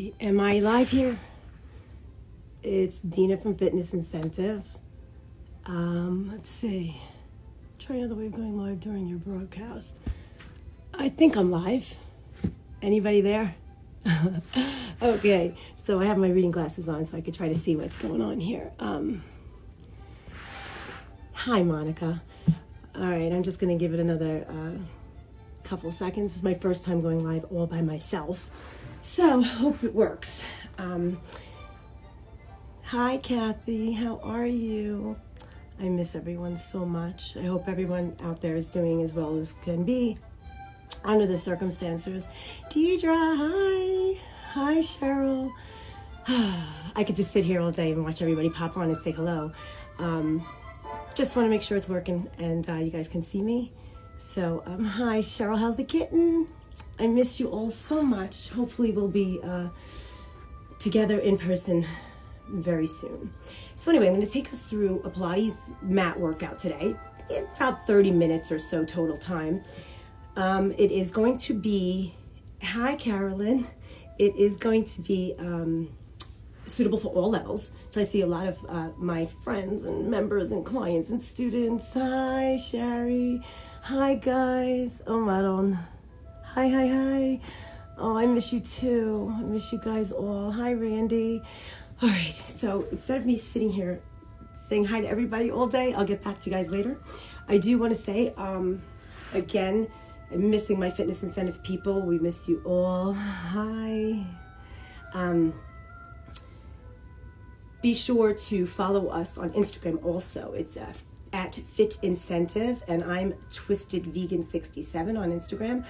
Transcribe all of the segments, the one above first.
Okay, am I live here? It's Dina from Fitness Incentive. Let's see. Try another way of going live during your broadcast. I think I'm live. Anybody there? Okay, so I have my reading glasses on so I could try to see what's going on here. Hi, Monica. All right, I'm just going to give it another couple seconds. This is my first time going live all by myself. So, hope it works. Hi, Kathy. How are you? I miss everyone so much. I hope everyone out there is doing as well as can be under the circumstances. Deidre, hi. Hi, Cheryl. I could just sit here all day and watch everybody pop on and say hello. Just want to make sure it's working and you guys can see me. So, hi, Cheryl. How's the kitten? I miss you all so much. Hopefully we'll be together in person very soon. So anyway, I'm going to take us through a Pilates mat workout today. About 30 minutes or so total time. It is going to be, hi Carolyn, it is going to be suitable for all levels. So I see a lot of my friends and members and clients and students. Hi Sherry, hi guys, oh Maron. Hi. Oh, I miss you too. I miss you guys all. Hi, Randy. All right, so instead of me sitting here saying hi to everybody all day, I'll get back to you guys later. I do want to say, again, I'm missing my Fitness Incentive people. We miss you all. Hi. Be sure to follow us on Instagram also. It's at Fit Incentive, and I'm TwistedVegan67 on Instagram.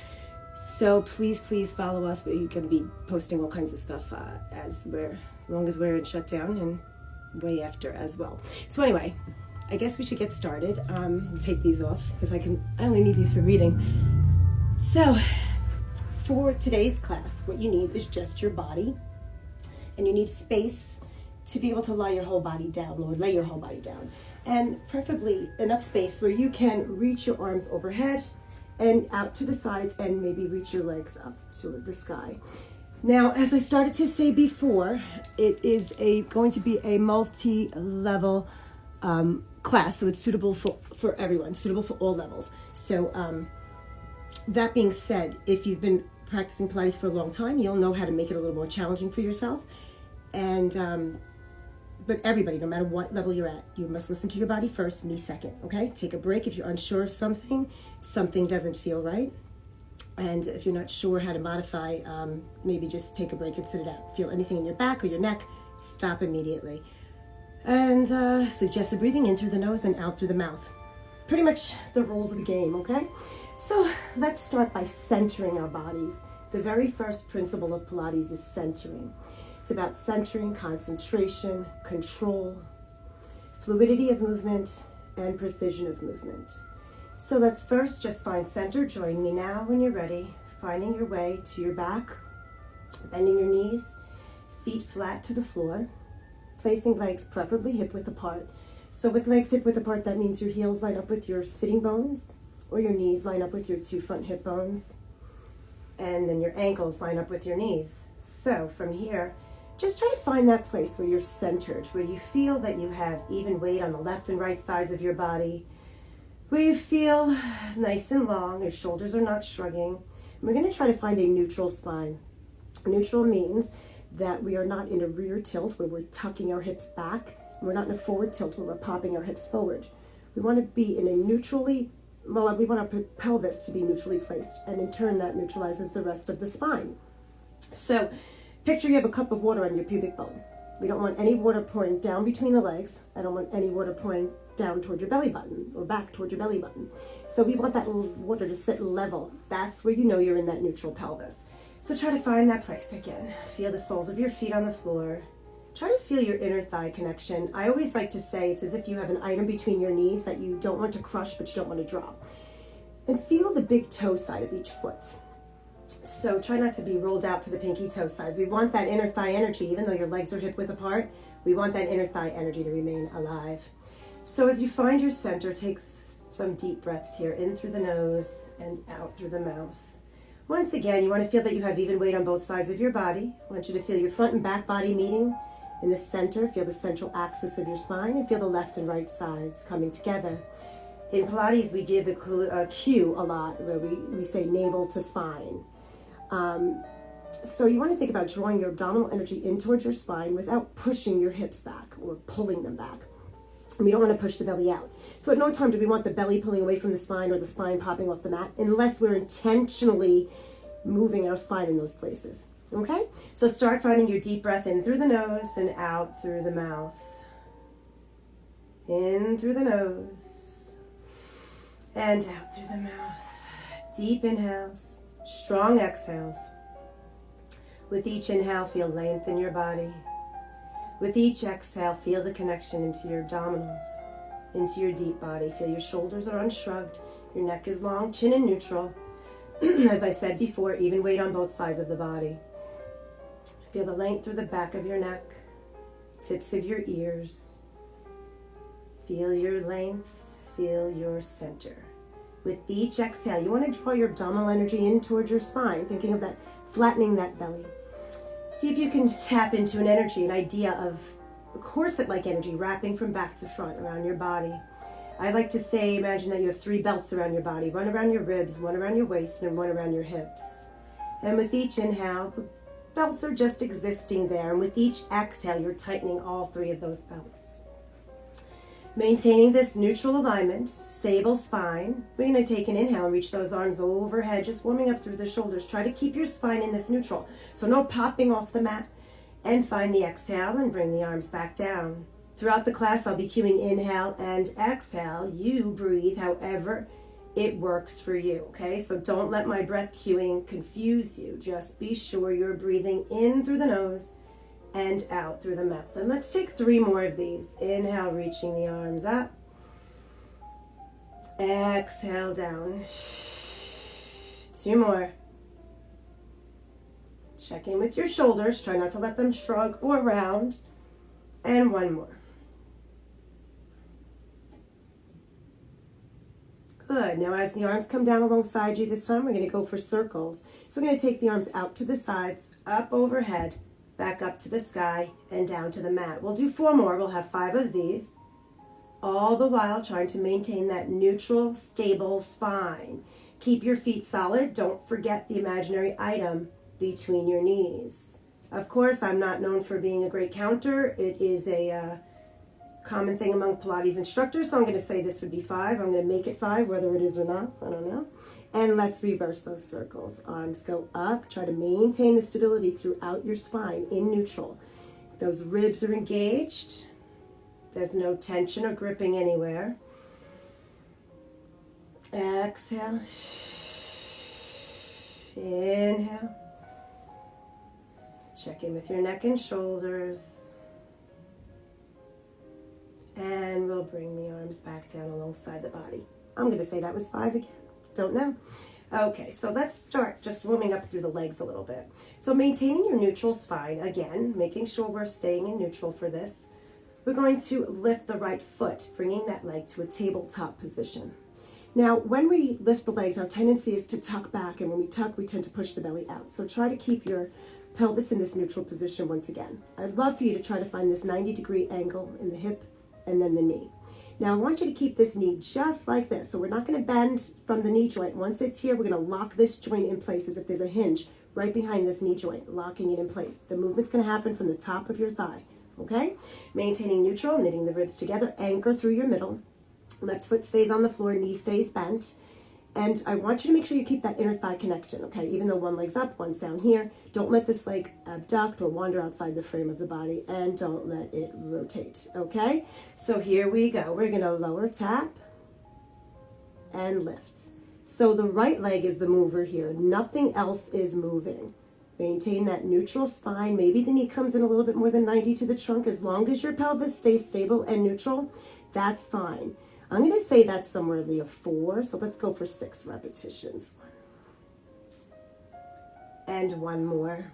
So please follow us. We're going to be posting all kinds of stuff as long as we're in shutdown and way after as well. So anyway, I guess we should get started. Take these off because I only need these for reading. So for today's class, what you need is just your body, and you need space to be able to lie your whole body down, Lord, lay your whole body down, and preferably enough space where you can reach your arms overhead and out to the sides and maybe reach your legs up to the sky. Now, as I started to say before, it is going to be a multi-level class, so it's suitable for everyone, suitable for all levels. So that being said, if you've been practicing Pilates for a long time, you'll know how to make it a little more challenging for yourself. And but everybody, no matter what level you're at, you must listen to your body first, me second, okay? Take a break if you're unsure of something doesn't feel right. And if you're not sure how to modify, maybe just take a break and sit it out. Feel anything in your back or your neck, stop immediately. And suggested breathing in through the nose and out through the mouth. Pretty much the rules of the game, okay? So let's start by centering our bodies. The very first principle of Pilates is centering. It's about centering, concentration, control, fluidity of movement, and precision of movement. So let's first just find center. Join me now when you're ready. Finding your way to your back, bending your knees, feet flat to the floor, placing legs preferably hip-width apart. So with legs hip-width apart, that means your heels line up with your sitting bones, or your knees line up with your two front hip bones, and then your ankles line up with your knees. So from here, just try to find that place where you're centered, where you feel that you have even weight on the left and right sides of your body, where you feel nice and long, your shoulders are not shrugging. And we're going to try to find a neutral spine. Neutral means that we are not in a rear tilt where we're tucking our hips back. We're not in a forward tilt where we're popping our hips forward. We want to be in a we want our pelvis to be neutrally placed, and in turn that neutralizes the rest of the spine. So picture you have a cup of water on your pubic bone. We don't want any water pouring down between the legs. I don't want any water pouring down toward your belly button or back toward your belly button. So we want that water to sit level. That's where you know you're in that neutral pelvis. So try to find that place again. Feel the soles of your feet on the floor. Try to feel your inner thigh connection. I always like to say it's as if you have an item between your knees that you don't want to crush but you don't want to drop. And feel the big toe side of each foot. So try not to be rolled out to the pinky toe size. We want that inner thigh energy, even though your legs are hip width apart, we want that inner thigh energy to remain alive. So as you find your center, take some deep breaths here, in through the nose and out through the mouth. Once again, you want to feel that you have even weight on both sides of your body. I want you to feel your front and back body meeting in the center. Feel the central axis of your spine and feel the left and right sides coming together. In Pilates, we give a cue a lot where we say navel to spine. So you want to think about drawing your abdominal energy in towards your spine without pushing your hips back or pulling them back. And we don't want to push the belly out. So at no time do we want the belly pulling away from the spine or the spine popping off the mat unless we're intentionally moving our spine in those places. Okay? So start finding your deep breath in through the nose and out through the mouth. In through the nose and out through the mouth. Deep inhales, strong exhales. With each inhale, feel length in your body. With each exhale, feel the connection into your abdominals, into your deep body. Feel your shoulders are unshrugged, your neck is long, chin in neutral. As I said before, even weight on both sides of the body. Feel the length through the back of your neck, tips of your ears. Feel your length, feel your center. With each exhale, you want to draw your abdominal energy in towards your spine, thinking of that, flattening that belly. See if you can tap into an energy, an idea of a corset-like energy wrapping from back to front around your body. I like to say, imagine that you have 3 belts around your body, one around your ribs, one around your waist, and one around your hips. And with each inhale, the belts are just existing there. And with each exhale, you're tightening all 3 of those belts. Maintaining this neutral alignment, stable spine. We're going to take an inhale and reach those arms overhead, just warming up through the shoulders. Try to keep your spine in this neutral, so no popping off the mat. And find the exhale and bring the arms back down. Throughout the class, I'll be cueing inhale and exhale. You breathe however it works for you, okay? So don't let my breath cueing confuse you. Just be sure you're breathing in through the nose and out through the mouth. And let's take 3 more of these. Inhale, reaching the arms up. Exhale down. 2 more. Check in with your shoulders. Try not to let them shrug or round. And 1 more. Good. Now as the arms come down alongside you this time, we're going to go for circles. So we're going to take the arms out to the sides, up overhead, back up to the sky, and down to the mat. We'll do 4 more. We'll have 5 of these. All the while trying to maintain that neutral, stable spine. Keep your feet solid. Don't forget the imaginary item between your knees. Of course, I'm not known for being a great counter. It is a common thing among Pilates instructors, so I'm going to say this would be 5. I'm going to make it 5, whether it is or not, I don't know. And let's reverse those circles. Arms go up. Try to maintain the stability throughout your spine in neutral. Those ribs are engaged. There's no tension or gripping anywhere. Exhale. Inhale. Check in with your neck and shoulders. And we'll bring the arms back down alongside the body. I'm going to say that was 5 again. Don't know. Okay, so let's start just warming up through the legs a little bit. So maintaining your neutral spine, again, making sure we're staying in neutral for this. We're going to lift the right foot, bringing that leg to a tabletop position. Now, when we lift the legs, our tendency is to tuck back, and when we tuck, we tend to push the belly out. So try to keep your pelvis in this neutral position once again. I'd love for you to try to find this 90-degree angle in the hip and then the knee. Now I want you to keep this knee just like this. So we're not going to bend from the knee joint. Once it's here, we're going to lock this joint in place as if there's a hinge right behind this knee joint, locking it in place. The movement's going to happen from the top of your thigh, okay? Maintaining neutral, knitting the ribs together, anchor through your middle. Left foot stays on the floor, knee stays bent. And I want you to make sure you keep that inner thigh connection, okay? Even though one leg's up, one's down here, don't let this leg abduct or wander outside the frame of the body, and don't let it rotate, okay? So here we go. We're gonna lower tap and lift. So the right leg is the mover here. Nothing else is moving. Maintain that neutral spine. Maybe the knee comes in a little bit more than 90 to the trunk. As long as your pelvis stays stable and neutral, that's fine. I'm going to say that's somewhere near 4, so let's go for 6 repetitions. 1. And 1 more.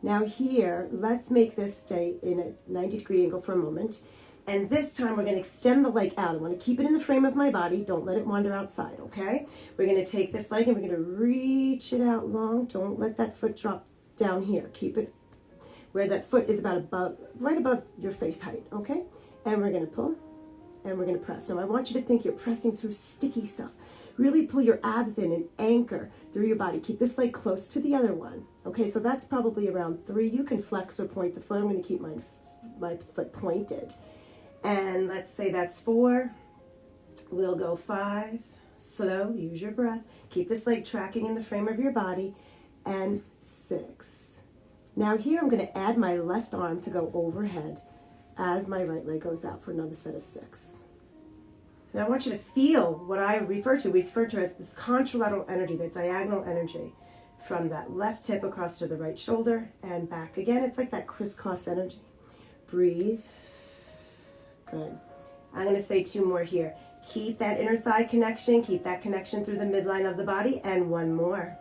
Now here, let's make this stay in a 90-degree angle for a moment. And this time we're going to extend the leg out. I want to keep it in the frame of my body. Don't let it wander outside, okay? We're going to take this leg and we're going to reach it out long. Don't let that foot drop down here. Keep it where that foot is right above your face height, okay? And we're going to pull and we're going to press. Now I want you to think you're pressing through sticky stuff. Really pull your abs in and anchor through your body. Keep this leg close to the other one. Okay, so that's probably around 3. You can flex or point the foot. I'm going to keep my foot pointed. And let's say that's 4. We'll go 5. Slow, use your breath. Keep this leg tracking in the frame of your body. And 6. Now here I'm going to add my left arm to go overhead as my right leg goes out for another set of 6. And I want you to feel what we refer to as this contralateral energy, the diagonal energy from that left hip across to the right shoulder and back again. It's like that crisscross energy. Breathe. Good. I'm going to say 2 more here. Keep that inner thigh connection. Keep that connection through the midline of the body. And 1 more.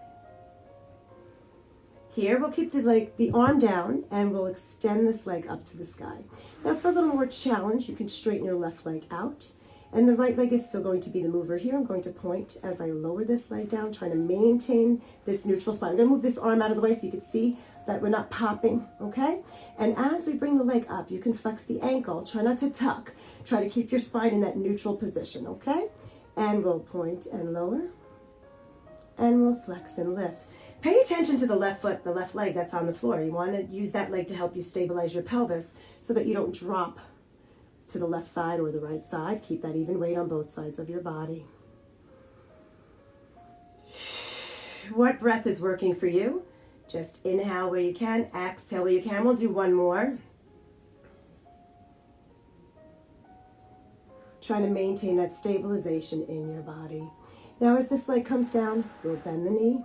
Here we'll keep the arm down and we'll extend this leg up to the sky. Now for a little more challenge, you can straighten your left leg out. And the right leg is still going to be the mover here. I'm going to point as I lower this leg down, trying to maintain this neutral spine. I'm going to move this arm out of the way so you can see that we're not popping, okay? And as we bring the leg up, you can flex the ankle. Try not to tuck. Try to keep your spine in that neutral position, okay? And we'll point and lower. And we'll flex and lift. Pay attention to the left foot, the left leg that's on the floor. You want to use that leg to help you stabilize your pelvis so that you don't drop to the left side or the right side. Keep that even weight on both sides of your body. What breath is working for you? Just inhale where you can, exhale where you can. We'll do 1 more. Trying to maintain that stabilization in your body. Now as this leg comes down, we'll bend the knee,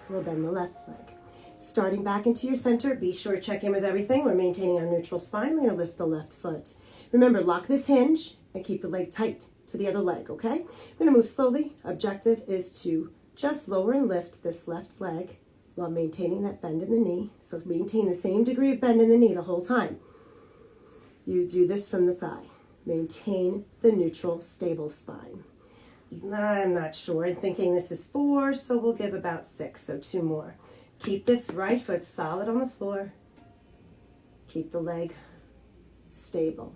we'll bend the left leg. Starting back into your center, be sure to check in with everything. We're maintaining our neutral spine. We're going to lift the left foot. Remember, lock this hinge and keep the leg tight to the other leg, okay? We're going to move slowly. Objective is to just lower and lift this left leg while maintaining that bend in the knee. So maintain the same degree of bend in the knee the whole time. You do this from the thigh. Maintain the neutral, stable spine. I'm not sure. I'm thinking this is 4, so we'll give about 6, so 2 more. Keep this right foot solid on the floor. Keep the leg stable.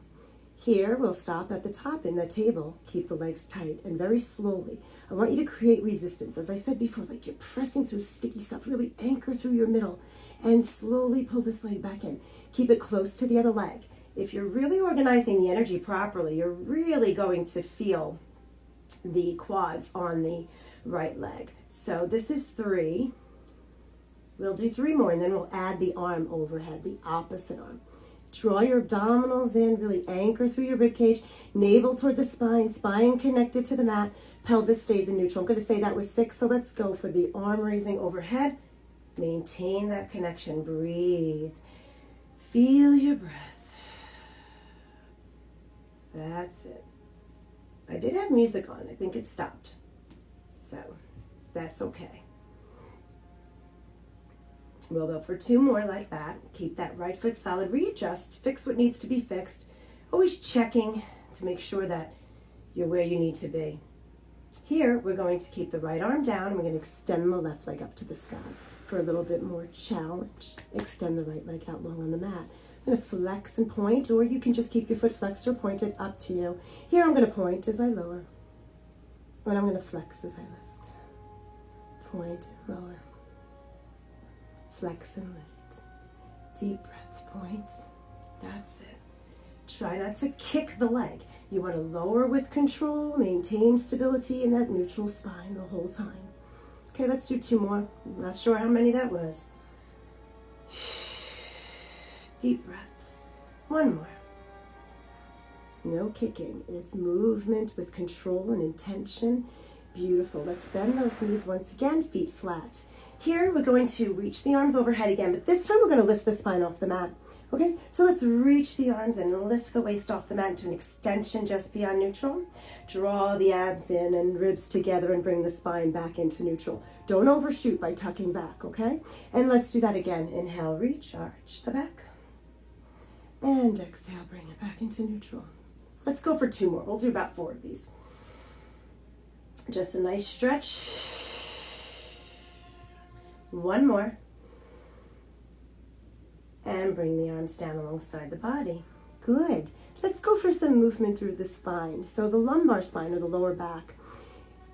Here, we'll stop at the top in the table. Keep the legs tight and very slowly. I want you to create resistance. As I said before, like you're pressing through sticky stuff. Really anchor through your middle and slowly pull this leg back in. Keep it close to the other leg. If you're really organizing the energy properly, you're really going to feel the quads on the right leg. So this is 3. We'll do 3 more and then we'll add the arm overhead, the opposite arm. Draw your abdominals in, really anchor through your ribcage, navel toward the spine, spine connected to the mat, pelvis stays in neutral. I'm going to say that was 6, so let's go for the arm raising overhead. Maintain that connection, breathe. Feel your breath. That's it. I did have music on, I think it stopped. So, that's okay. We'll go for 2 more like that. Keep that right foot solid. Readjust. Fix what needs to be fixed. Always checking to make sure that you're where you need to be. Here, we're going to keep the right arm down. We're going to extend the left leg up to the sky for a little bit more challenge. Extend the right leg out long on the mat. I'm going to flex and point, or you can just keep your foot flexed or pointed, up to you. Here, I'm going to point as I lower. And I'm going to flex as I lift. Point and lower. Flex and lift. Deep breaths, point. That's it. Try not to kick the leg. You want to lower with control, maintain stability in that neutral spine the whole time. Okay, let's do 2 more. I'm not sure how many that was. Deep breaths. 1 more. No kicking. It's movement with control and intention. Beautiful. Let's bend those knees once again, feet flat. Here, we're going to reach the arms overhead again, but this time we're going to lift the spine off the mat. Okay, so let's reach the arms and lift the waist off the mat into an extension just beyond neutral. Draw the abs in and ribs together and bring the spine back into neutral. Don't overshoot by tucking back, okay? And let's do that again. Inhale, reach, arch the back. And exhale, bring it back into neutral. Let's go for 2 more. We'll do about 4 of these. Just a nice stretch. 1 more. And bring the arms down alongside the body. Good. Let's go for some movement through the spine. So the lumbar spine, or the lower back.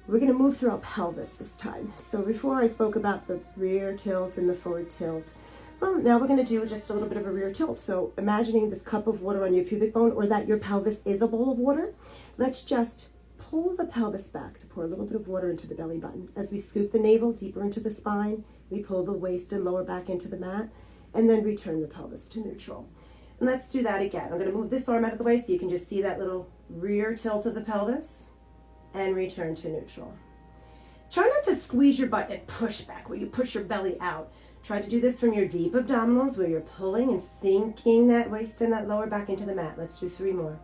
We're going to move through our pelvis this time. So before I spoke about the rear tilt and the forward tilt. Well, now we're going to do just a little bit of a rear tilt. So imagining this cup of water on your pubic bone, or that your pelvis is a bowl of water. Let's just pull the pelvis back to pour a little bit of water into the belly button. As we scoop the navel deeper into the spine, we pull the waist and lower back into the mat, and then return the pelvis to neutral. And let's do that again. I'm going to move this arm out of the way so you can just see that little rear tilt of the pelvis, and return to neutral. Try not to squeeze your butt and push back, where you push your belly out. Try to do this from your deep abdominals, where you're pulling and sinking that waist and that lower back into the mat. Let's do 3 more.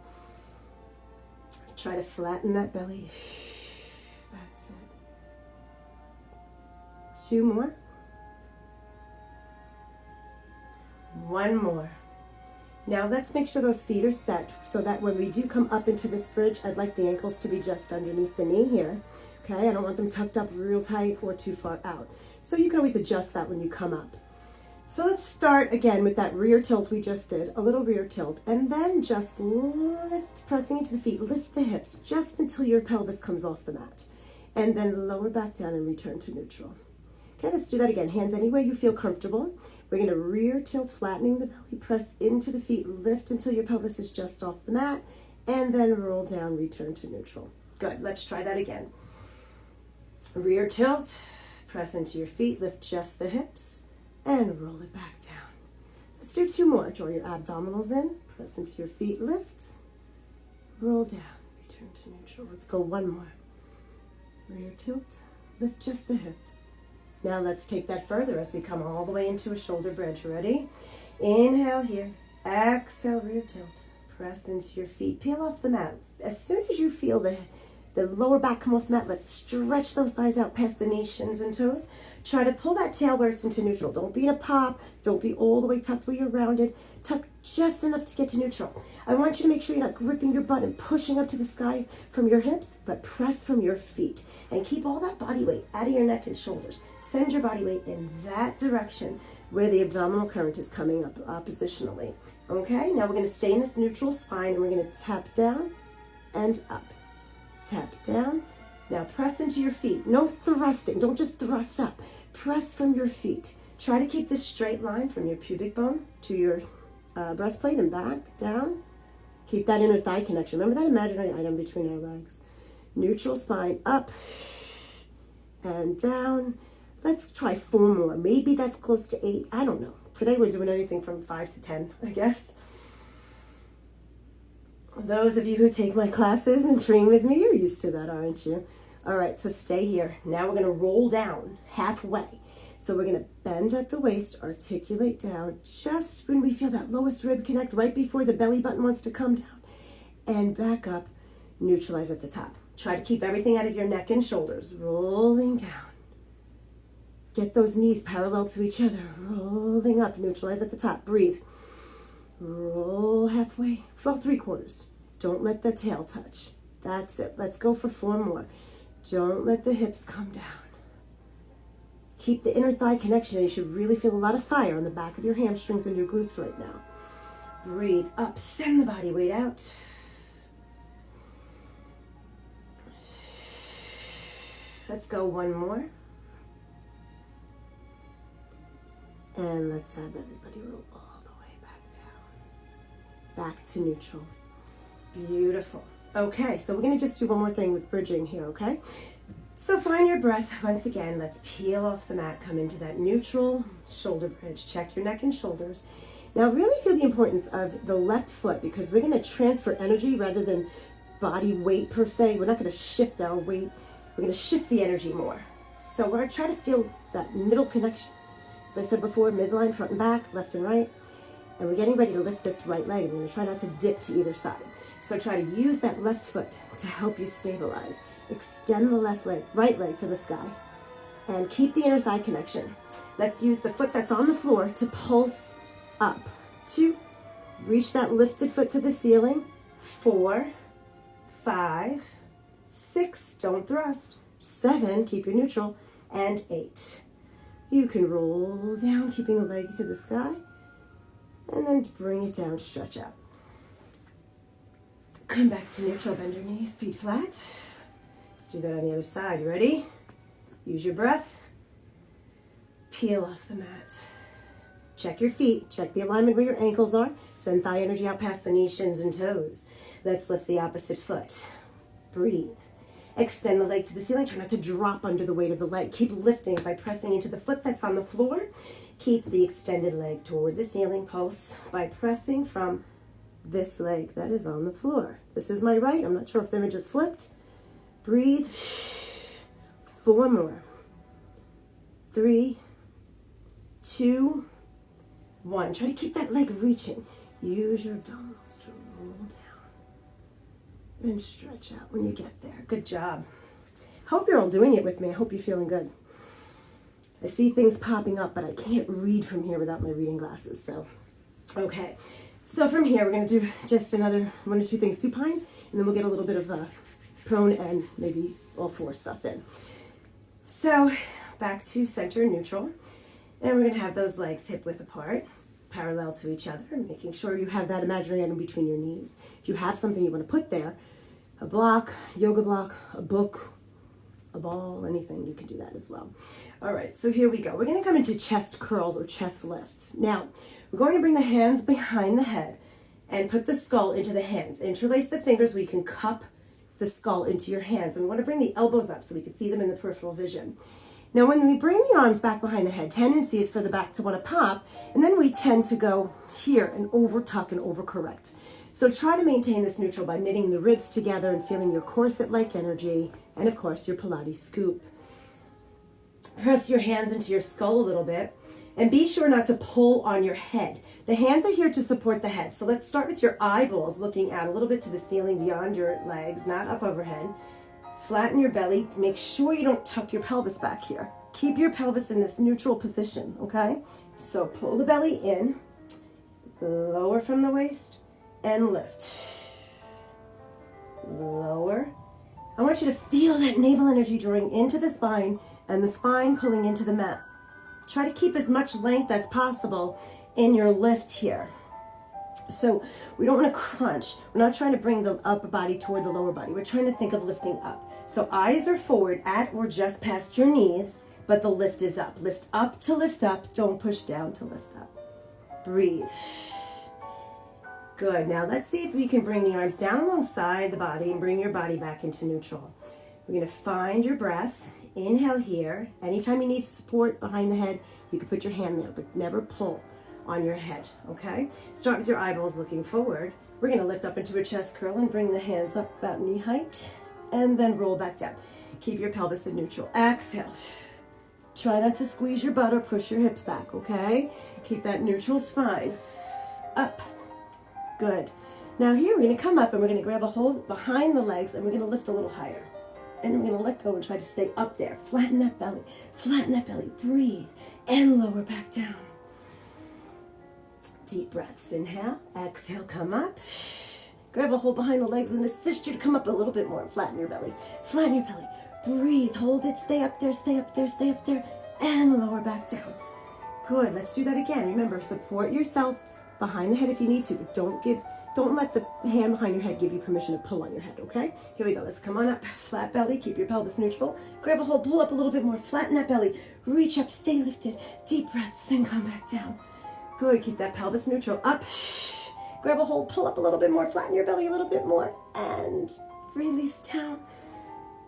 Try to flatten that belly. That's it. 2 more. 1 more. Now let's make sure those feet are set so that when we do come up into this bridge, I'd like the ankles to be just underneath the knee here. Okay, I don't want them tucked up real tight or too far out. So you can always adjust that when you come up. So let's start again with that rear tilt we just did, a little rear tilt, and then just lift, pressing into the feet, lift the hips just until your pelvis comes off the mat. And then lower back down and return to neutral. Okay, let's do that again. Hands anywhere you feel comfortable. We're going to rear tilt, flattening the belly, press into the feet, lift until your pelvis is just off the mat, and then roll down, return to neutral. Good, let's try that again. Rear tilt, press into your feet, lift just the hips, and roll it back down. Let's do 2 more. Draw your abdominals in, press into your feet, lift, roll down, return to neutral. Let's go 1 more. Rear tilt, lift just the hips. Now let's take that further as we come all the way into a shoulder bridge. Ready? Inhale here. Exhale, rear tilt. Press into your feet. Peel off the mat. As soon as you feel the lower back come off the mat, let's stretch those thighs out past the knees, shins, and toes. Try to pull that tail where it's into neutral. Don't be in a pop. Don't be all the way tucked where you're rounded. Tuck just enough to get to neutral. I want you to make sure you're not gripping your butt and pushing up to the sky from your hips, but press from your feet. And keep all that body weight out of your neck and shoulders. Send your body weight in that direction where the abdominal current is coming up oppositionally. Okay, now we're going to stay in this neutral spine, and we're going to tap down and up. Tap down. Now press into your feet. No thrusting. Don't just thrust up. Press from your feet. Try to keep this straight line from your pubic bone to your breastplate and back, down. Keep that inner thigh connection. Remember that imaginary item between our legs. Neutral spine, up and down. Let's try 4 more. Maybe that's close to 8. I don't know. Today we're doing anything from 5 to 10, I guess. Those of you who take my classes and train with me, you're used to that, aren't you? All right, so stay here. Now we're going to roll down halfway. So we're going to bend at the waist, articulate down, just when we feel that lowest rib connect right before the belly button wants to come down. And back up, neutralize at the top. Try to keep everything out of your neck and shoulders, rolling down. Get those knees parallel to each other, rolling up, neutralize at the top. Breathe. Roll halfway, well, 3/4. Don't let the tail touch. That's it. Let's go for 4 more. Don't let the hips come down. Keep the inner thigh connection. You should really feel a lot of fire on the back of your hamstrings and your glutes right now. Breathe up, send the body weight out. Let's go 1 more. And let's have everybody roll all the way back down. Back to neutral. Beautiful. Okay, so we're going to just do 1 more thing with bridging here, okay? So find your breath. Once again, let's peel off the mat, come into that neutral shoulder bridge. Check your neck and shoulders. Now really feel the importance of the left foot, because we're going to transfer energy rather than body weight per se. We're not going to shift our weight. We're going to shift the energy more. So we're going to try to feel that middle connection. As I said before, midline, front and back, left and right. And we're getting ready to lift this right leg. We're going to try not to dip to either side. So try to use that left foot to help you stabilize. Extend the right leg to the sky. And keep the inner thigh connection. Let's use the foot that's on the floor to pulse up. 2, Reach that lifted foot to the ceiling. 4, 5, 6, don't thrust. 7, keep your neutral. And 8. You can roll down, keeping the leg to the sky. And then bring it down, stretch out. Come back to neutral, bend your knees, feet flat. Let's do that on the other side. You ready? Use your breath. Peel off the mat. Check your feet. Check the alignment where your ankles are. Send thigh energy out past the knees, shins, and toes. Let's lift the opposite foot. Breathe. Extend the leg to the ceiling. Try not to drop under the weight of the leg. Keep lifting by pressing into the foot that's on the floor. Keep the extended leg toward the ceiling. Pulse by pressing from this leg that is on the floor. This is my right. I'm not sure if the image is flipped. Breathe. 4 more. 3, 2, 1. Try to keep that leg reaching. Use your abdominals to roll down and stretch out when you get there. Good job. Hope you're all doing it with me. I hope you're feeling good. I see things popping up, but I can't read from here without my reading glasses. So, okay. So from here, we're going to do just another 1 or 2 things supine, and then we'll get a little bit of prone and maybe all 4 stuff in. So back to center neutral. And we're going to have those legs hip width apart, parallel to each other, making sure you have that imaginary item between your knees. If you have something you want to put there, a block, yoga block, a book, a ball, anything, you can do that as well. All right, so here we go. We're going to come into chest curls or chest lifts. Now, we're going to bring the hands behind the head and put the skull into the hands. Interlace the fingers where you can cup the skull into your hands. And we want to bring the elbows up so we can see them in the peripheral vision. Now, when we bring the arms back behind the head, tendency is for the back to want to pop, and then we tend to go here and over tuck and over correct. So try to maintain this neutral by knitting the ribs together and feeling your corset-like energy, and of course your Pilates scoop. Press your hands into your skull a little bit, and be sure not to pull on your head. The hands are here to support the head. So let's start with your eyeballs looking out a little bit to the ceiling beyond your legs, not up overhead. Flatten your belly. Make sure you don't tuck your pelvis back here. Keep your pelvis in this neutral position, okay? So pull the belly in, lower from the waist, and lift. Lower. I want you to feel that navel energy drawing into the spine and the spine pulling into the mat. Try to keep as much length as possible in your lift here. So we don't want to crunch. We're not trying to bring the upper body toward the lower body. We're trying to think of lifting up. So eyes are forward at or just past your knees, but the lift is up. Lift up to lift up. Don't push down to lift up. Breathe. Good. Now let's see if we can bring the arms down alongside the body and bring your body back into neutral. We're going to find your breath. Inhale here. Anytime you need support behind the head, you can put your hand there, but never pull on your head, okay? Start with your eyeballs looking forward. We're going to lift up into a chest curl and bring the hands up about knee height, and then roll back down. Keep your pelvis in neutral. Exhale. Try not to squeeze your butt or push your hips back, okay? Keep that neutral spine. Up. Good. Now here we're going to come up and we're going to grab a hold behind the legs and we're going to lift a little higher. And we're going to let go and try to stay up there. Flatten that belly. Flatten that belly. Breathe. And lower back down. Deep breaths. Inhale. Exhale. Come up. Grab a hold behind the legs and assist you to come up a little bit more. Flatten your belly. Flatten your belly. Breathe. Hold it. Stay up there. Stay up there. Stay up there. And lower back down. Good. Let's do that again. Remember, support yourself behind the head if you need to, but don't let the hand behind your head give you permission to pull on your head, okay? Here we go. Let's come on up. Flat belly. Keep your pelvis neutral. Grab a hold. Pull up a little bit more. Flatten that belly. Reach up. Stay lifted. Deep breaths and come back down. Good. Keep that pelvis neutral. Up. Grab a hold. Pull up a little bit more. Flatten your belly a little bit more. And release down.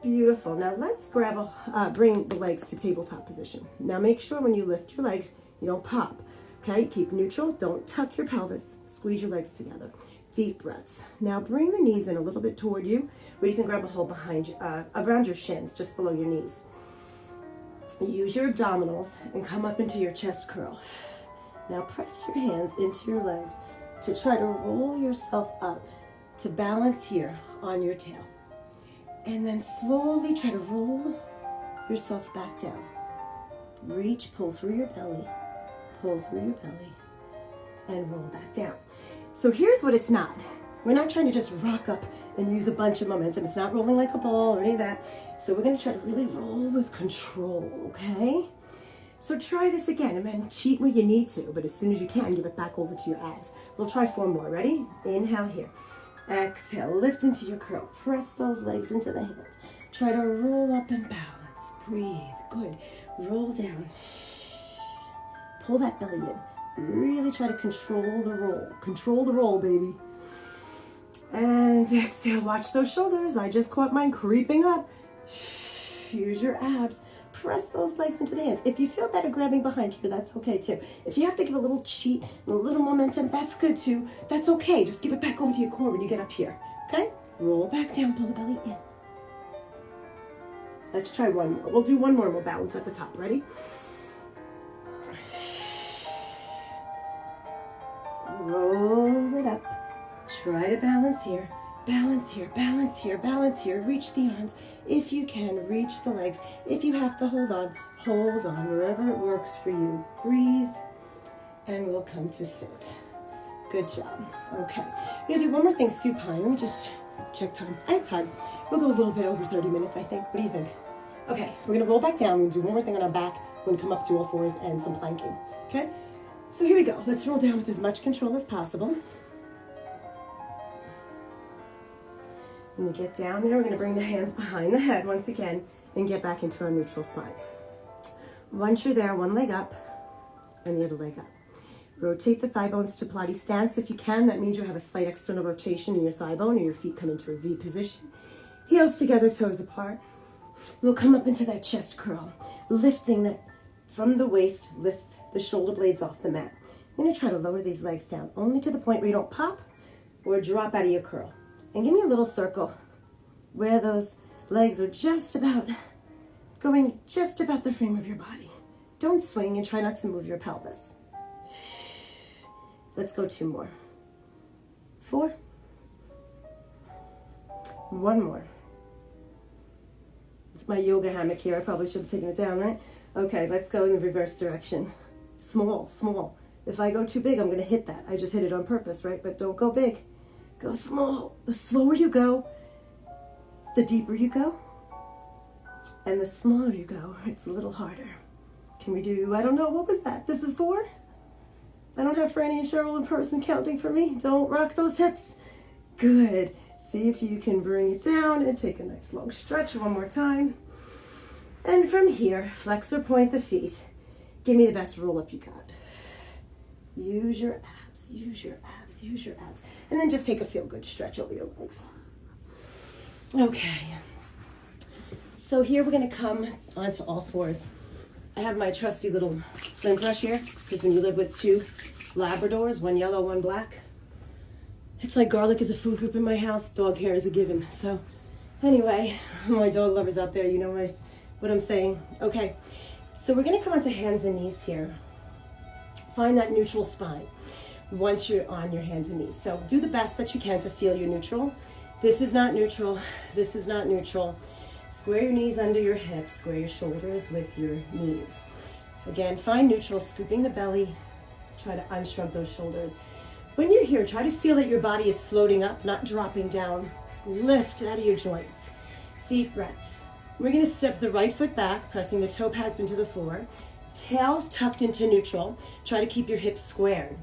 Beautiful. Now let's bring the legs to tabletop position. Now make sure when you lift your legs, you don't pop. Okay, keep neutral. Don't tuck your pelvis. Squeeze your legs together. Deep breaths. Now bring the knees in a little bit toward you, where you can grab a hold behind you, around your shins, just below your knees. Use your abdominals and come up into your chest curl. Now press your hands into your legs to try to roll yourself up to balance here on your tail. And then slowly try to roll yourself back down. Reach, pull through your belly. Pull through your belly and roll back down. So here's what it's not. We're not trying to just rock up and use a bunch of momentum. It's not rolling like a ball or any of that. So we're gonna try to really roll with control, okay? So try this again, and then cheat when you need to, but as soon as you can, give it back over to your abs. We'll try 4 more, ready? Inhale here. Exhale, lift into your curl. Press those legs into the hands. Try to roll up and balance. Breathe, good. Roll down. Pull that belly in. Really try to control the roll. Control the roll, baby. And exhale, watch those shoulders. I just caught mine creeping up. Use your abs. Press those legs into the hands. If you feel better grabbing behind here, that's okay too. If you have to give a little cheat and a little momentum, that's good too. That's okay. Just give it back over to your core when you get up here. Okay? Roll back down, pull the belly in. Let's try one more. We'll do one more and we'll balance at the top. Ready? Roll it up. Try to balance here. Balance here, balance here, balance here. Reach the arms. If you can, reach the legs. If you have to, hold on wherever it works for you. Breathe, and we'll come to sit. Good job. Okay. I'm gonna do one more thing, supine. Let me just check time. I have time. We'll go a little bit over 30 minutes, I think. What do you think? Okay, we're gonna roll back down. We're gonna do one more thing on our back. We're gonna come up to all fours and some planking. Okay? So here we go. Let's roll down with as much control as possible. When we get down there, we're going to bring the hands behind the head once again and get back into our neutral spine. Once you're there, one leg up and the other leg up. Rotate the thigh bones to Pilates stance if you can. That means you have a slight external rotation in your thigh bone and your feet come into a V position. Heels together, toes apart. We'll come up into that chest curl, lifting that from the waist, lift the shoulder blades off the mat. I'm going to try to lower these legs down only to the point where you don't pop or drop out of your curl. And give me a little circle where those legs are just about going just about the frame of your body. Don't swing and try not to move your pelvis. Let's go 2 more. 4. 1 more. It's my yoga hammock here. I probably should have taken it down, right? Okay, let's go in the reverse direction. Small, small. If I go too big, I'm going to hit that. I just hit it on purpose, right? But don't go big. Go small. The slower you go, the deeper you go, and the smaller you go, it's a little harder. Can we do, I don't know, what was that? This is 4? I don't have Franny and Cheryl in person counting for me. Don't rock those hips. Good. See if you can bring it down and take a nice long stretch one more time. And from here, flex or point the feet. Give me the best roll up you got. Use your abs, use your abs, use your abs. And then just take a feel-good stretch over your legs. Okay. So here we're gonna come onto all fours. I have my trusty little lint brush here, because when you live with 2 Labradors, one yellow, one black, it's like garlic is a food group in my house, dog hair is a given. So anyway, my dog lovers out there, you know what I'm saying. Okay, so we're gonna come onto hands and knees here. Find that neutral spine once you're on your hands and knees. So do the best that you can to feel your neutral. This is not neutral. This is not neutral. Square your knees under your hips. Square your shoulders with your knees. Again, find neutral, scooping the belly. Try to unshrug those shoulders. When you're here, try to feel that your body is floating up, not dropping down. Lift out of your joints. Deep breaths. We're going to step the right foot back, pressing the toe pads into the floor. Tails tucked into neutral. Try to keep your hips squared.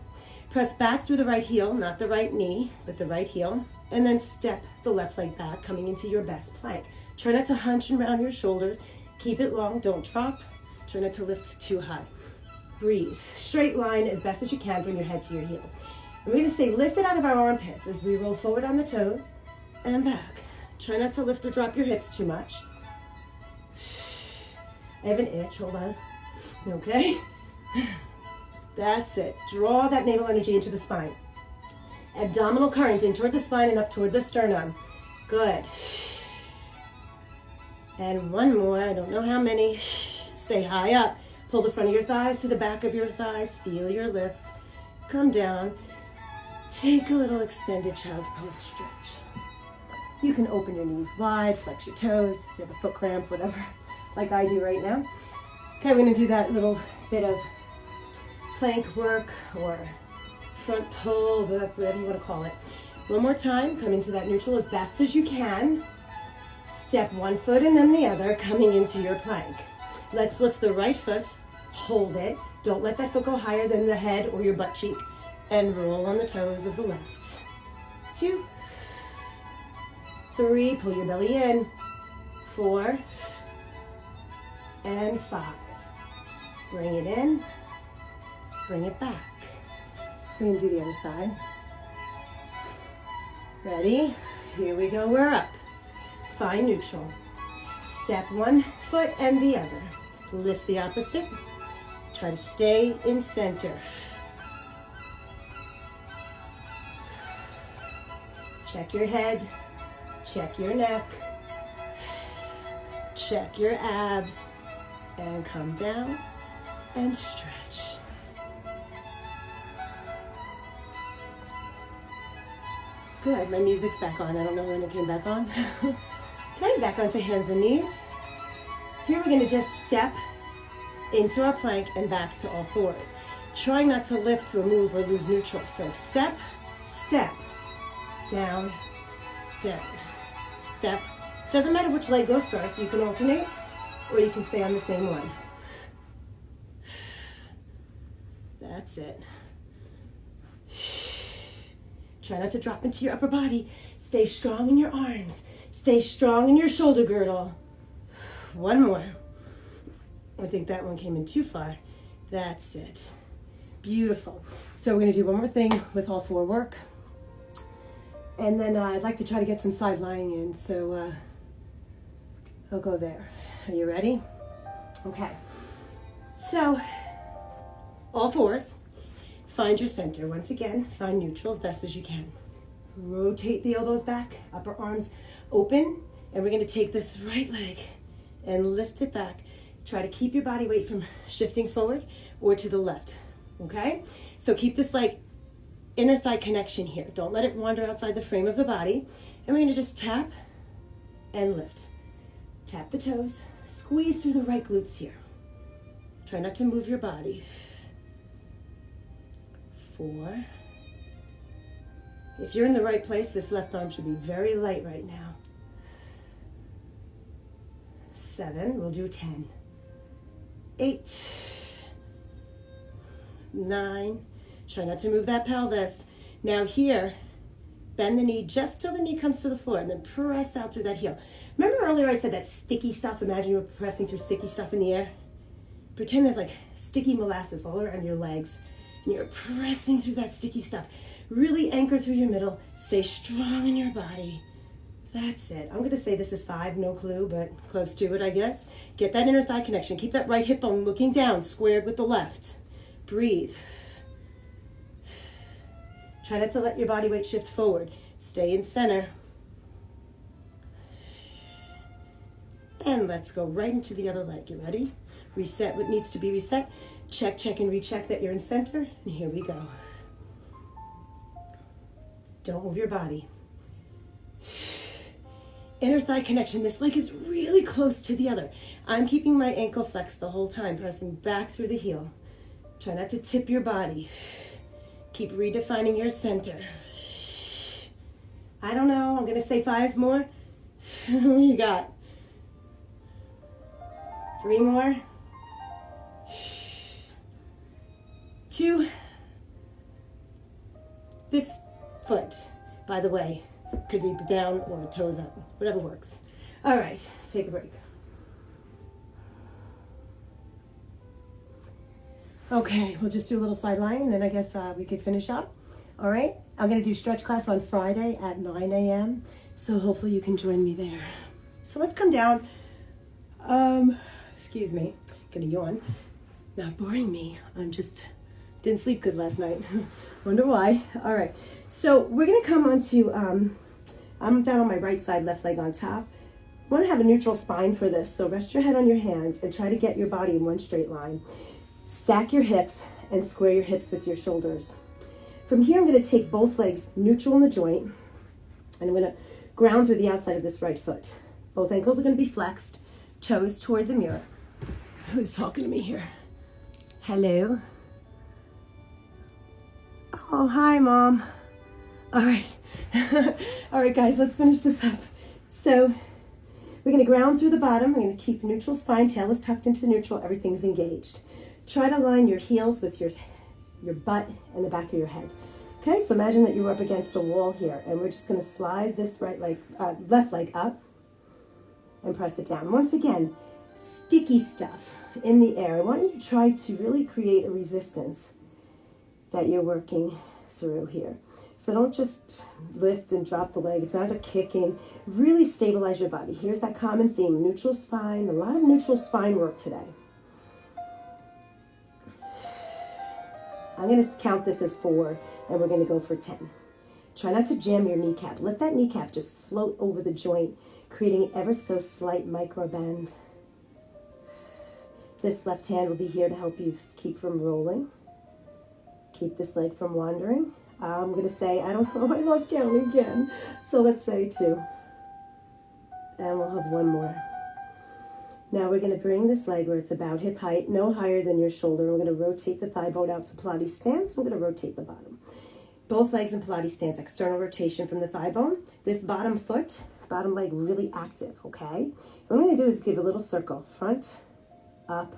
Press back through the right heel, not the right knee, but the right heel. And then step the left leg back, coming into your best plank. Try not to hunch around your shoulders. Keep it long, don't drop. Try not to lift too high. Breathe. Straight line as best as you can from your head to your heel. And we're going to stay lifted out of our armpits as we roll forward on the toes and back. Try not to lift or drop your hips too much. I have an itch, hold on. Okay? That's it. Draw that navel energy into the spine. Abdominal current in toward the spine and up toward the sternum. Good. And one more, I don't know how many. Stay high up. Pull the front of your thighs to the back of your thighs. Feel your lift. Come down. Take a little extended child's pose stretch. You can open your knees wide, flex your toes. If you have a foot cramp, whatever, like I do right now. Okay, we're gonna do that little bit of plank work or front pull, whatever you want to call it. One more time, come into that neutral as best as you can. Step one foot and then the other, coming into your plank. Let's lift the right foot, hold it. Don't let that foot go higher than the head or your butt cheek. And roll on the toes of the left. 2, 3, pull your belly in. 4, and 5. Bring it in, bring it back. We're gonna do the other side. Ready? Here we go, we're up. Find neutral. Step one foot and the other. Lift the opposite. Try to stay in center. Check your head, check your neck, check your abs, and come down and stretch. Good, my music's back on. I don't know when it came back on. Okay, back onto hands and knees. Here we're gonna just step into our plank and back to all fours. Trying not to lift or move or lose neutral. So step, step, down, down, step. Doesn't matter which leg goes first, you can alternate or you can stay on the same one. That's it. Try not to drop into your upper body. Stay strong in your arms. Stay strong in your shoulder girdle. One more. I think that one came in too far. That's it. Beautiful. So we're gonna do one more thing with all four work. And then I'd like to try to get some side lying in, so I'll go there. Are you ready? Okay. So, all fours. Find your center. Once again, find neutral as best as you can. Rotate the elbows back, upper arms open, and we're gonna take this right leg and lift it back. Try to keep your body weight from shifting forward or to the left, okay? So keep this like inner thigh connection here. Don't let it wander outside the frame of the body. And we're gonna just tap and lift. Tap the toes, squeeze through the right glutes here. Try not to move your body. 4. If you're in the right place, this left arm should be very light right now. 7, we'll do 10. 8, 9, try not to move that pelvis. Now here, bend the knee just till the knee comes to the floor and then press out through that heel. Remember earlier I said that sticky stuff? Imagine you were pressing through sticky stuff in the air. Pretend there's like sticky molasses all around your legs and you're pressing through that sticky stuff. Really anchor through your middle. Stay strong in your body. That's it. I'm gonna say this is 5, no clue, but close to it, I guess. Get that inner thigh connection. Keep that right hip bone looking down, squared with the left. Breathe. Try not to let your body weight shift forward. Stay in center. And let's go right into the other leg. You ready? Reset what needs to be reset. Check, check, and recheck that you're in center. And here we go. Don't move your body. Inner thigh connection. This leg is really close to the other. I'm keeping my ankle flexed the whole time, pressing back through the heel. Try not to tip your body. Keep redefining your center. I don't know. I'm going to say 5 more. What you got? 3 more. 2. This foot, by the way, could be down or toes up, whatever works. All right, take a break. Okay, we'll just do a little side lying, and then I guess we could finish up. All right, I'm gonna do stretch class on Friday at 9 a.m., so hopefully you can join me there. So let's come down. Excuse me, gonna yawn. Not boring me, I'm just, didn't sleep good last night. Wonder why. All right, so we're gonna come onto, I'm down on my right side, left leg on top. I wanna have a neutral spine for this, so rest your head on your hands and try to get your body in one straight line. Stack your hips and square your hips with your shoulders. From here, I'm gonna take both legs neutral in the joint, and I'm gonna ground through the outside of this right foot. Both ankles are gonna be flexed, toes toward the mirror. Who's talking to me here? Hello? Oh, hi, Mom. All right. All right, guys, let's finish this up. So we're going to ground through the bottom. We're going to keep neutral spine. Tail is tucked into neutral. Everything's engaged. Try to line your heels with your butt and the back of your head. Okay, so imagine that you were up against a wall here, and we're just going to slide this left leg up and press it down. Once again, sticky stuff in the air. I want you to try to really create a resistance that you're working through here. So don't just lift and drop the leg. It's not a kicking. Really stabilize your body. Here's that common theme, neutral spine. A lot of neutral spine work today. I'm going to count this as 4, and we're going to go for 10. Try not to jam your kneecap. Let that kneecap just float over the joint, creating an ever so slight micro bend. This left hand will be here to help you keep from rolling. Keep this leg from wandering. I'm going to say, I don't know, I lost count again. So let's say 2. And we'll have 1 more. Now we're going to bring this leg where it's about hip height, no higher than your shoulder. We're going to rotate the thigh bone out to Pilates stance. We're going to rotate the bottom. Both legs in Pilates stance, external rotation from the thigh bone. This bottom foot, bottom leg really active, okay? What I'm going to do is give a little circle. Front, up,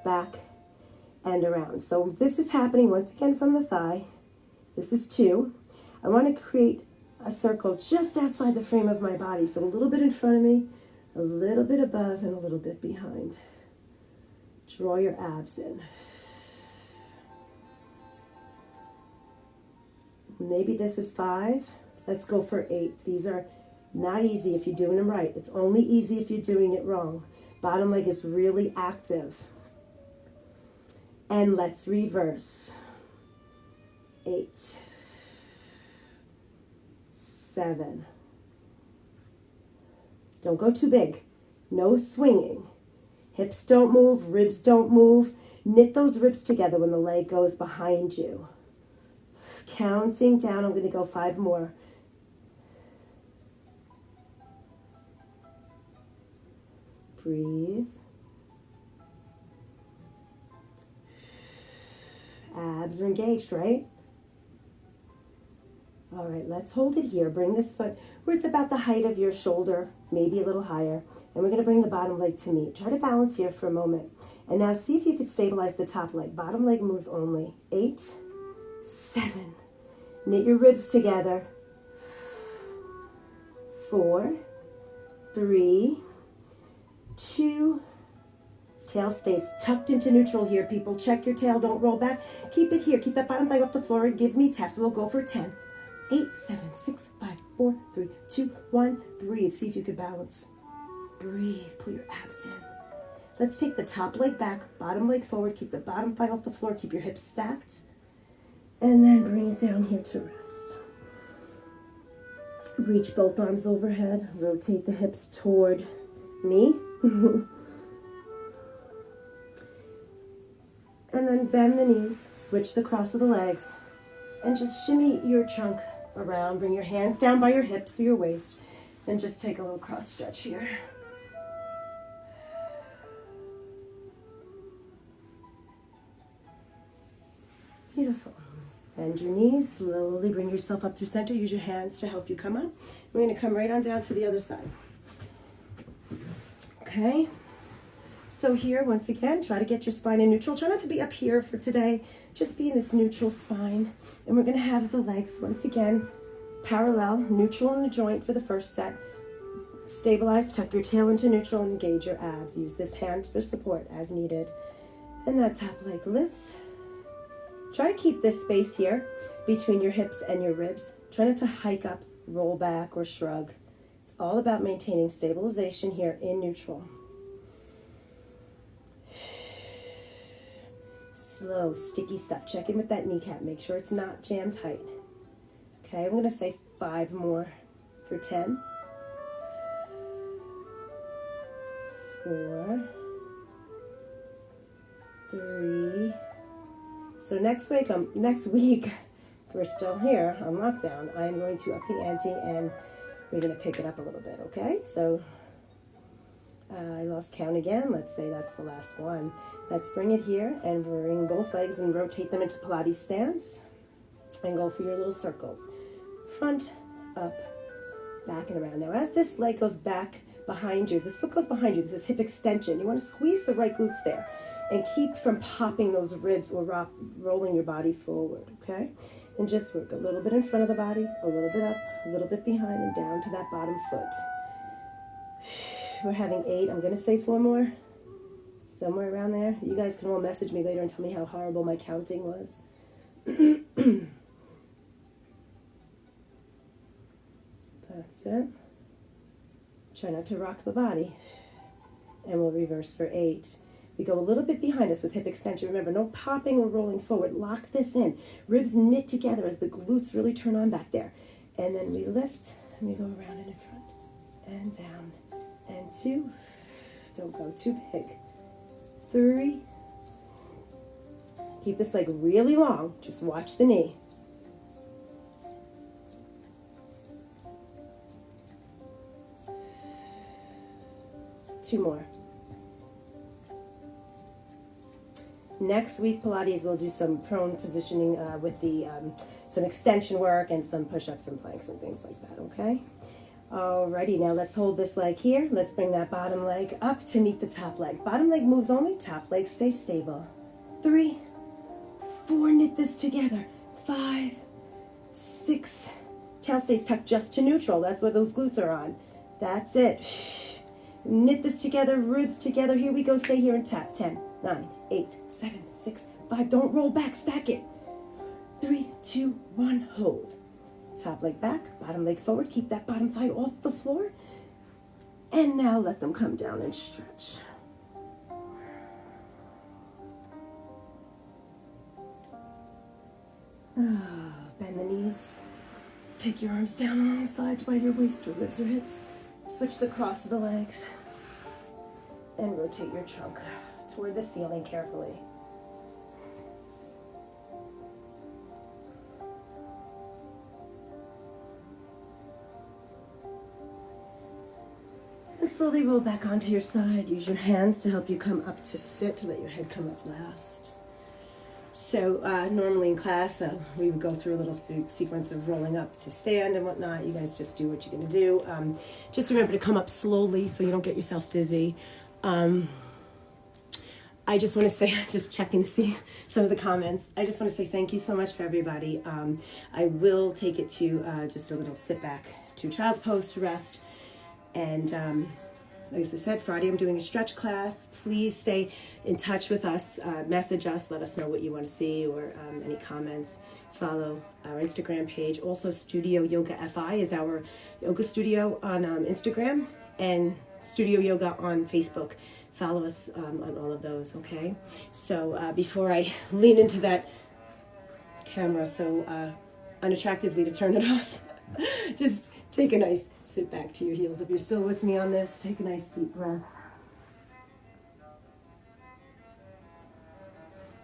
back, and around. So this is happening once again from the thigh. This is 2. I want to create a circle just outside the frame of my body. So a little bit in front of me, a little bit above, and a little bit behind. Draw your abs in. Maybe this is 5. Let's go for 8. These are not easy if you're doing them right. It's only easy if you're doing it wrong. Bottom leg is really active. And let's reverse. 8, 7. Don't go too big. No swinging. Hips don't move, ribs don't move. Knit those ribs together when the leg goes behind you. Counting down, I'm going to go 5 more. Breathe. Abs are engaged, right? All right, let's hold it here. Bring this foot where it's about the height of your shoulder, maybe a little higher. And we're going to bring the bottom leg to meet. Try to balance here for a moment. And now see if you could stabilize the top leg. Bottom leg moves only. 8, 7. Knit your ribs together. 4, 3, 2. Tail stays tucked into neutral here, people. Check your tail. Don't roll back. Keep it here. Keep that bottom leg off the floor. Give me taps. We'll go for 10. 8, 7, 6, 5, 4, 3, 2, 1. Breathe. See if you could balance. Breathe. Pull your abs in. Let's take the top leg back, bottom leg forward. Keep the bottom thigh off the floor. Keep your hips stacked. And then bring it down here to rest. Reach both arms overhead. Rotate the hips toward me. And then bend the knees. Switch the cross of the legs. And just shimmy your trunk around. Bring your hands down by your hips or your waist. And just take a little cross stretch here. Beautiful. Bend your knees. Slowly bring yourself up through center. Use your hands to help you come up. We're going to come right on down to the other side. Okay. So here, once again, try to get your spine in neutral. Try not to be up here for today. Just be in this neutral spine. And we're going to have the legs, once again, parallel, neutral in the joint for the first set. Stabilize, tuck your tail into neutral, and engage your abs. Use this hand for support as needed. And that top leg lifts. Try to keep this space here between your hips and your ribs. Try not to hike up, roll back, or shrug. It's all about maintaining stabilization here in neutral. Slow, sticky stuff. Check in with that kneecap. Make sure it's not jammed tight. Okay, I'm going to say 5 more for 10. 4, 3. So next week, we're still here on lockdown. I'm going to up the ante and we're going to pick it up a little bit, okay? So I lost count again. Let's say that's the last one. Let's bring it here and bring both legs and rotate them into Pilates stance. And go for your little circles. Front, up, back and around. Now as this leg goes back behind you, as this foot goes behind you, this is hip extension. You want to squeeze the right glutes there and keep from popping those ribs or rolling your body forward, okay? And just work a little bit in front of the body, a little bit up, a little bit behind, and down to that bottom foot. We're having 8. I'm going to say 4 more. Somewhere around there. You guys can all message me later and tell me how horrible my counting was. That's it. Try not to rock the body. And we'll reverse for 8. We go a little bit behind us with hip extension. Remember, no popping or rolling forward. Lock this in. Ribs knit together as the glutes really turn on back there. And then we lift and we go around and in front. And down. And 2. Don't go too big. 3. Keep this leg really long. Just watch the knee. 2 more. Next week, Pilates, we'll do some prone positioning with the some extension work and some push-ups and planks and things like that, okay? Alrighty, now let's hold this leg here. Let's bring that bottom leg up to meet the top leg. Bottom leg moves only, top leg stays stable. 3, 4, knit this together. 5, 6, tail stays tucked just to neutral. That's what those glutes are on. That's it. Knit this together, ribs together. Here we go, stay here and tap. 10, 9, 8, 7, 6, 5. Don't roll back, stack it. 3, 2, 1, hold. Top leg back, bottom leg forward. Keep that bottom thigh off the floor. And now let them come down and stretch. Bend the knees. Take your arms down along the sides by your waist or ribs or hips. Switch the cross of the legs. And rotate your trunk toward the ceiling carefully. And slowly roll back onto your side. Use your hands to help you come up to sit. Let your head come up last. So normally in class, we would go through a little sequence of rolling up to stand and whatnot. You guys just do what you're going to do. Just remember to come up slowly so you don't get yourself dizzy. I just want to say, just checking to see some of the comments. I just want to say thank you so much for everybody. I will take it to just a little sit back to child's pose to rest. And as I said, Friday I'm doing a stretch class. Please stay in touch with us. Message us. Let us know what you want to see or any comments. Follow our Instagram page. Also, Studio Yoga FI is our yoga studio on Instagram, and Studio Yoga on Facebook. Follow us on all of those, okay? So before I lean into that camera so unattractively to turn it off, just take a nice sit back to your heels. If you're still with me on this, take a nice deep breath.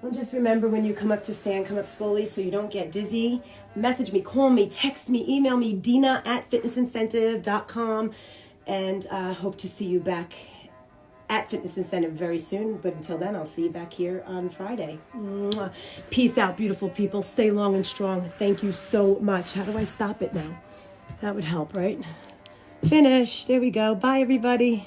And just remember, when you come up to stand, come up slowly so you don't get dizzy. Message me, call me, text me, email me, Dina@fitnessincentive.com. And hope to see you back at Fitness Incentive very soon. But until then, I'll see you back here on Friday. Mwah. Peace out, beautiful people. Stay long and strong. Thank you so much. How do I stop it now? That would help, right? Finish. There we go. Bye, everybody.